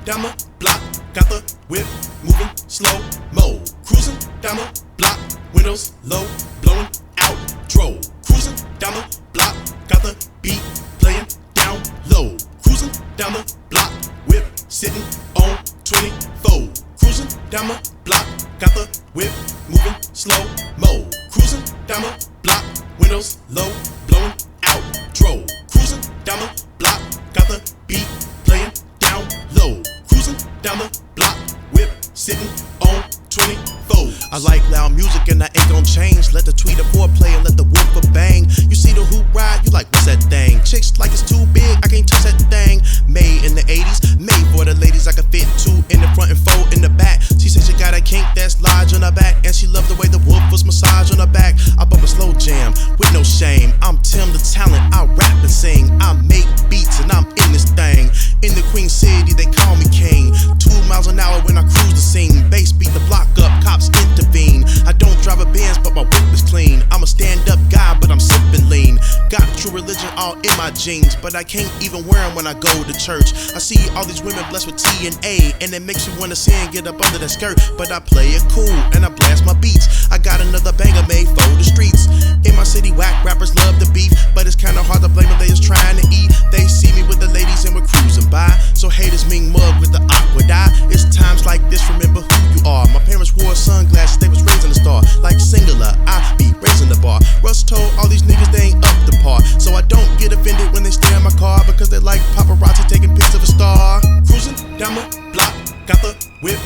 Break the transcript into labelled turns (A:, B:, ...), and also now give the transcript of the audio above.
A: down the block, got the whip moving slow mo. Cruising down the block, windows low, blowing out dro. Cruising down the block, got the beat playing down low. Cruising down the block, whip sitting on 24. Cruising down the block, got the whip moving slow mo. Cruising down the block, windows low, blowing out dro. Cruising down the block, got the beat playing down low. Cruising down the block, whip sitting on 24.
B: I like loud music and I ain't gon' change. Let the tweeter foreplay and let the woofer bang. You see the hoop ride, you like what's that thing? Chicks like it's too big, I can't touch that thing. Made in the 80s, made for the ladies. I can fit two in the front and four in the back. She said she got a kink that's large on her back, and she loved the way the woofers massage on her back. I bump a slow jam with no shame. I'm Tim the Talent, I rap and sing. I make beats and I'm in this thing. In the Queen City, they call me king. 2 miles an hour when I cruise the scene. Bass beat the block up, cops intervene. I don't drive a Benz, but my whip is clean. I'm a stand-up guy, but I'm sipping lean. Got true religion all in my jeans, but I can't even wear them when I go to church. I see all these women blessed with T and A, and it makes me wanna sin and get up under that skirt. But I play it cool, and I blast my beats. I got another banger made for the streets. In my city, whack rappers love the beef, but it's kinda hard to blame them, they just trying to eat. They see me with the ladies and we're cruising by, so haters mean mug with the awkward eye. It's times like this, remember who you are. My parents wore sunglasses, they was raising a star. Like Singular, I be raising the bar. Russ told all these niggas they ain't up to par, so I don't get offended when they stare in my car, because they like paparazzi taking pics of a star.
A: Cruising down the block, got the whip